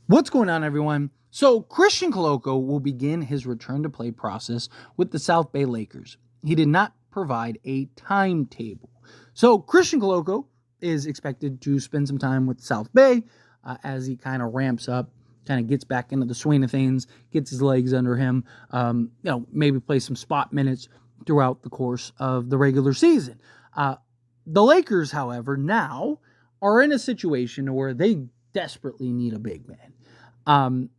What's going on, everyone? So, Christian Koloko will begin his return to play process with the South Bay Lakers. He did not provide a timetable. So, Christian Koloko is expected to spend some time with South Bay as he kind of ramps up, kind of gets back into the swing of things, gets his legs under him, maybe play some spot minutes throughout the course of the regular season. The Lakers, however, now are in a situation where they desperately need a big man.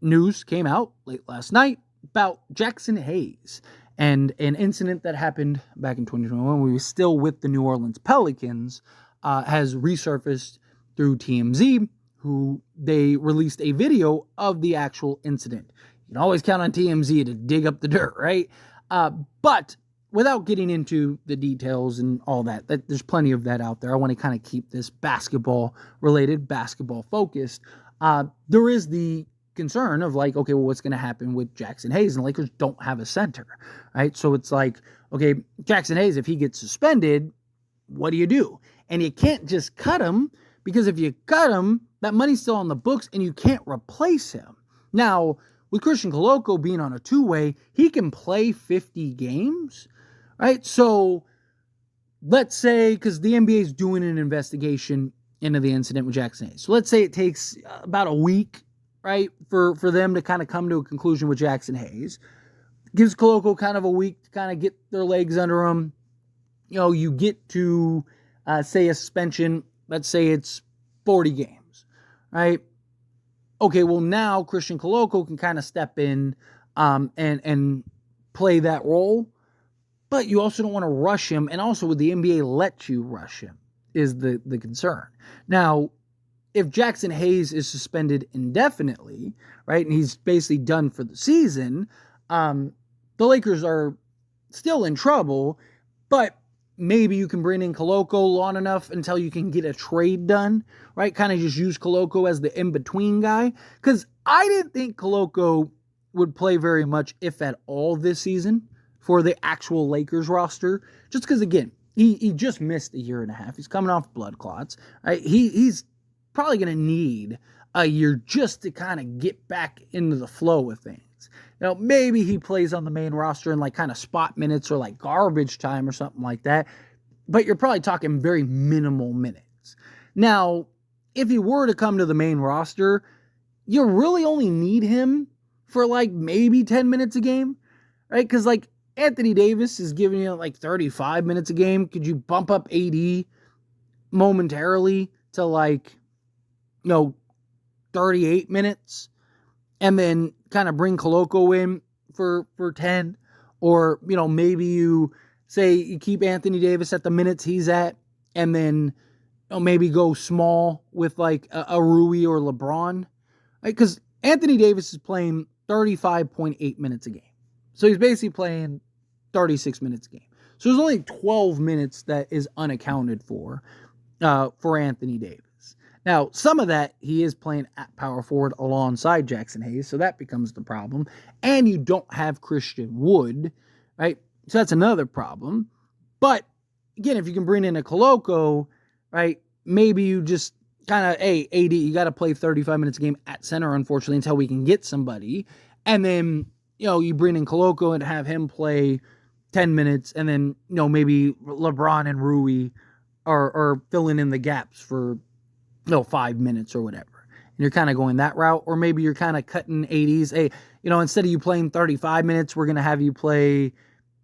News came out late last night about Jaxson Hayes and an incident that happened back in 2021 when we were still with the New Orleans Pelicans has resurfaced through TMZ, who they released a video of the actual incident. You can always count on TMZ to dig up the dirt, right? But without getting into the details and all that, there's plenty of that out there. I want to kind of keep this basketball-related, basketball-focused. There is the concern of like, okay, well, what's going to happen with Jaxson Hayes? And the Lakers don't have a center, right? So it's like, okay, Jaxson Hayes, if he gets suspended, what do you do? And you can't just cut him, because if you cut him, that money's still on the books and you can't replace him. Now, with Christian Koloko being on a two-way, he can play 50 games, right? So let's say, because the NBA is doing an investigation into the incident with Jaxson Hayes. So let's say it takes about a week, right, for them to kind of come to a conclusion with Jaxson Hayes. Gives Koloko kind of a week to kind of get their legs under him. You get to, say, a suspension. Let's say it's 40 games, right? Okay, well, now Christian Koloko can kind of step in and play that role. But you also don't want to rush him. And also, would the NBA let you rush him is the concern. Now, if Jaxson Hayes is suspended indefinitely, right, and he's basically done for the season, the Lakers are still in trouble, but maybe you can bring in Koloko long enough until you can get a trade done, right? Kind of just use Koloko as the in-between guy. Because I didn't think Koloko would play very much, if at all, this season for the actual Lakers roster. Just because, again, he just missed a year and a half. He's coming off blood clots. Right? He's probably going to need a year just to kind of get back into the flow of things. Maybe he plays on the main roster in like kind of spot minutes or like garbage time or something like that. But you're probably talking very minimal minutes. Now, if he were to come to the main roster, you really only need him for like maybe 10 minutes a game, right? Because like Anthony Davis is giving you like 35 minutes a game. Could you bump up AD momentarily to like, 38 minutes? And then kind of bring Koloko in for 10. Or, maybe you say you keep Anthony Davis at the minutes he's at. And then maybe go small with like a Rui or LeBron. Right? Because Anthony Davis is playing 35.8 minutes a game. So he's basically playing 36 minutes a game. So there's only 12 minutes that is unaccounted for Anthony Davis. Now, some of that he is playing at power forward alongside Jaxson Hayes, so that becomes the problem. And you don't have Christian Wood, right? So that's another problem. But again, if you can bring in a Koloko, right, maybe you just kind of, hey, AD, you got to play 35 minutes a game at center, unfortunately, until we can get somebody. And then, you bring in Koloko and have him play 10 minutes, and then, maybe LeBron and Rui are filling in the gaps for 5 minutes or whatever. And you're kind of going that route. Or maybe you're kind of cutting 80s. Hey, instead of you playing 35 minutes, we're going to have you play,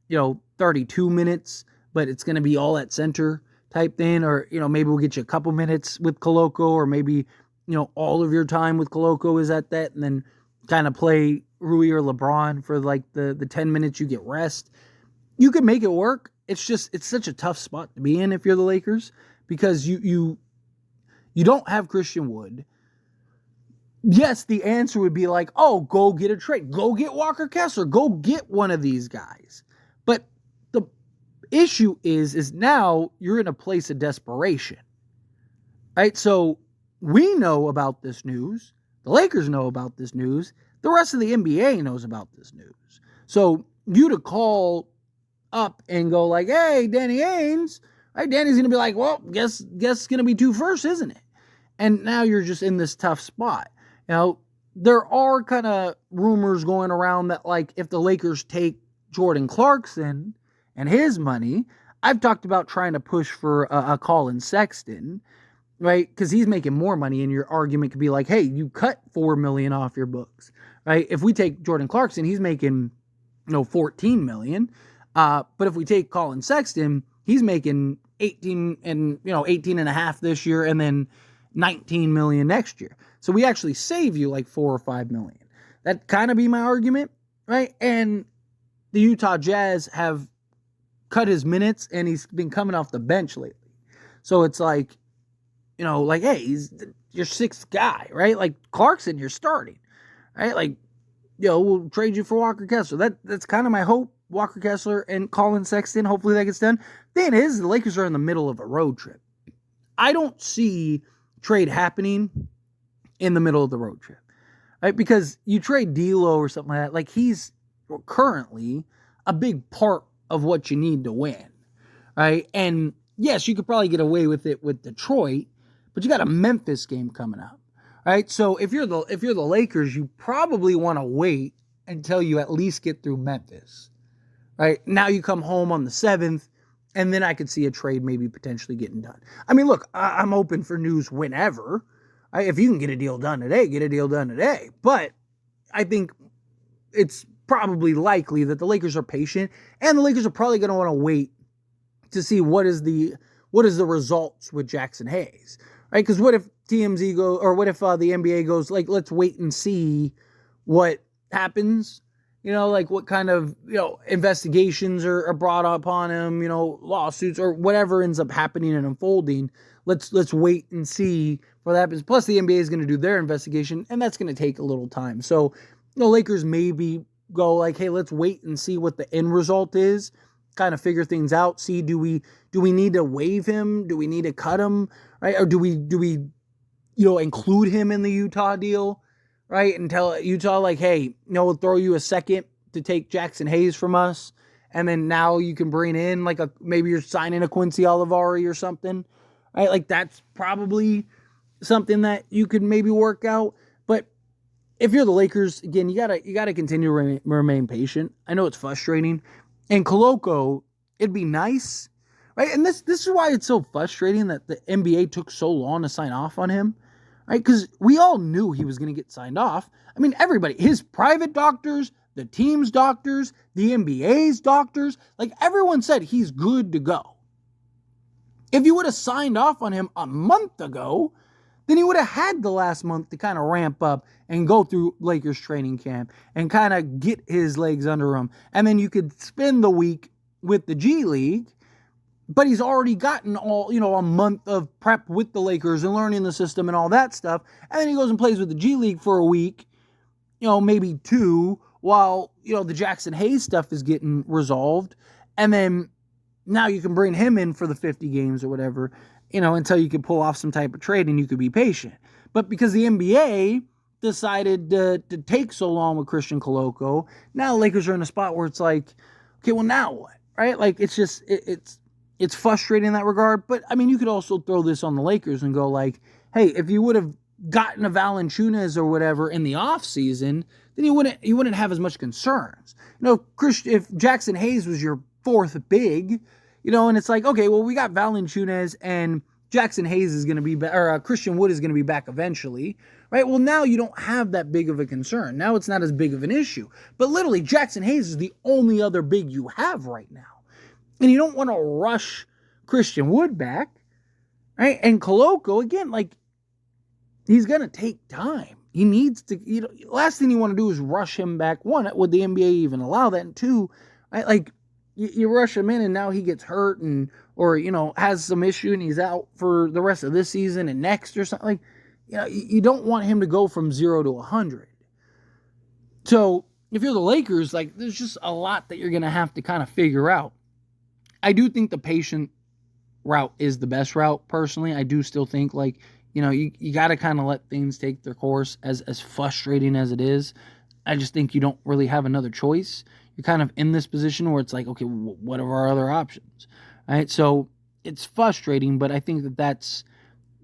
32 minutes, but it's going to be all at center type thing. Or, maybe we'll get you a couple minutes with Koloko, or maybe, all of your time with Koloko is at that, and then kind of play Rui or LeBron for like the 10 minutes you get rest. You could make it work. It's just, it's such a tough spot to be in if you're the Lakers, because you don't have Christian Wood. Yes, the answer would be like, oh, go get a trade. Go get Walker Kessler. Go get one of these guys. But the issue is now you're in a place of desperation. Right? So we know about this news. The Lakers know about this news. The rest of the NBA knows about this news. So you to call up and go like, hey, Danny Ainge, right? Danny's going to be like, well, guess it's going to be 2 firsts, isn't it? And now you're just in this tough spot. Now, there are kind of rumors going around that, like, if the Lakers take Jordan Clarkson and his money, I've talked about trying to push for a Colin Sexton, right? Because he's making more money, and your argument could be like, hey, you cut $4 million off your books, right? If we take Jordan Clarkson, he's making, $14 million. But if we take Colin Sexton, he's making 18 and a half this year, and then 19 million next year. So we actually save you like 4 or 5 million. That kind of be my argument, right? And the Utah Jazz have cut his minutes, and he's been coming off the bench lately. So it's like, hey, he's your sixth guy, right? Like Clarkson, you're starting, right? Like, we'll trade you for Walker Kessler. That's kind of my hope. Walker Kessler and Colin Sexton. Hopefully that gets done. Thing is, the Lakers are in the middle of a road trip. I don't see trade happening in the middle of the road trip, right? Because you trade D'Lo or something like that. Like, he's currently a big part of what you need to win, right? And yes, you could probably get away with it with Detroit, but you got a Memphis game coming up, right? So if you're the Lakers, you probably want to wait until you at least get through Memphis, right? Now you come home on the 7th, and then I could see a trade maybe potentially getting done. I mean, look, I'm open for news whenever. If you can get a deal done today, get a deal done today. But I think it's probably likely that the Lakers are patient, and the Lakers are probably going to want to wait to see what is the results with Jaxson Hayes, right? Because what if TMZ go, or what if the NBA goes, like, let's wait and see what happens, like what kind of, investigations are brought up on him, lawsuits or whatever ends up happening and unfolding. Let's wait and see what happens. Plus the NBA is going to do their investigation, and that's going to take a little time. So, Lakers maybe go like, hey, let's wait and see what the end result is, kind of figure things out. See, do we need to waive him? Do we need to cut him? Right? Or do we include him in the Utah deal? Right? And tell Utah, like, hey, we'll throw you a second to take Jaxson Hayes from us. And then now you can bring in maybe you're signing a Quincy Olivari or something. Right? Like, that's probably something that you could maybe work out. But if you're the Lakers, again, you gotta continue to remain patient. I know it's frustrating. And Koloko, it'd be nice, right? And this is why it's so frustrating that the NBA took so long to sign off on him, right? Because we all knew he was going to get signed off. I mean, everybody, his private doctors, the team's doctors, the NBA's doctors, like, everyone said he's good to go. If you would have signed off on him a month ago, then he would have had the last month to kind of ramp up and go through Lakers training camp and kind of get his legs under him. And then you could spend the week with the G League, but he's already gotten all, a month of prep with the Lakers and learning the system and all that stuff. And then he goes and plays with the G League for a week, maybe 2, while, the Jaxson Hayes stuff is getting resolved. And then now you can bring him in for the 50 games or whatever, until you could pull off some type of trade and you could be patient. But because the NBA decided to take so long with Christian Koloko, now the Lakers are in a spot where it's like, okay, well, now what, right? Like, it's just, it's frustrating in that regard. But, I mean, you could also throw this on the Lakers and go like, hey, if you would have gotten a Valanciunas or whatever in the offseason, then you wouldn't have as much concerns. If Jaxson Hayes was your 4th big, and it's like, okay, well, we got Valanciunas and Jaxson Hayes is going to be back, or Christian Wood is going to be back eventually, right? Well, now you don't have that big of a concern. Now it's not as big of an issue. But literally, Jaxson Hayes is the only other big you have right now. And you don't want to rush Christian Wood back, right? And Koloko, again, like, he's going to take time. He needs to, last thing you want to do is rush him back. 1, would the NBA even allow that? And 2, right, like, you rush him in and now he gets hurt or has some issue and he's out for the rest of this season and next or something. Like, you don't want him to go from 0 to 100. So if you're the Lakers, like, there's just a lot that you're going to have to kind of figure out. I do think the patient route is the best route, personally. I do still think, like, you got to kind of let things take their course, as frustrating as it is. I just think you don't really have another choice. You're kind of in this position where it's like, okay, what are our other options? Right? So it's frustrating, but I think that that's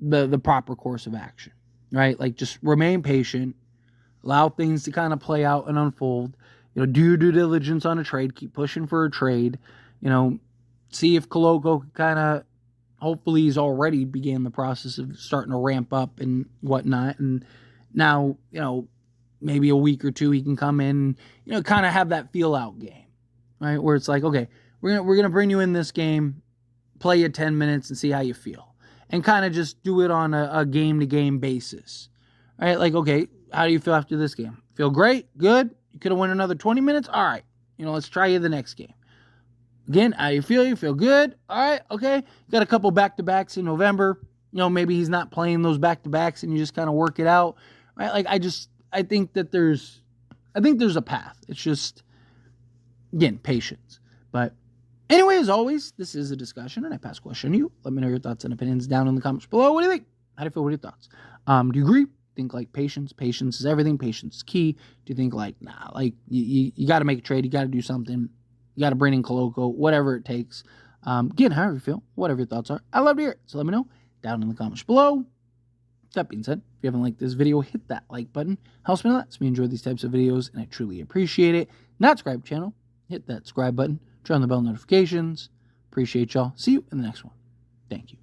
the proper course of action. right? Like, just remain patient, allow things to kind of play out and unfold. Do your due diligence on a trade, keep pushing for a trade, see if Koloko kind of, hopefully he's already began the process of starting to ramp up and whatnot. And now, maybe a week or two, he can come in, kind of have that feel out game, right? Where it's like, okay, we're going to bring you in this game, play you 10 minutes and see how you feel, and kind of just do it on a game to game basis, right? Like, okay, how do you feel after this game? Feel great? Good? You could have won another 20 minutes? All right. Let's try you the next game. Again, how do you feel? You feel good? All right, okay. You got a couple back-to-backs in November. Maybe he's not playing those back-to-backs and you just kind of work it out. Right? Like, I think there's a path. It's just, again, patience. But anyway, as always, this is a discussion and I pass question to you. Let me know your thoughts and opinions down in the comments below. What do you think? How do you feel? What are your thoughts? Do you agree? Think like patience is everything. Patience is key. Do you think like, nah, like you got to make a trade. You got to do something. You got to bring in Koloko, whatever it takes. Again, however you feel, whatever your thoughts are. I love to hear it. So let me know down in the comments below. That being said, if you haven't liked this video, hit that like button. Helps me a lot. So we enjoy these types of videos and I truly appreciate it. Not subscribe channel, hit that subscribe button. Turn on the bell notifications. Appreciate y'all. See you in the next one. Thank you.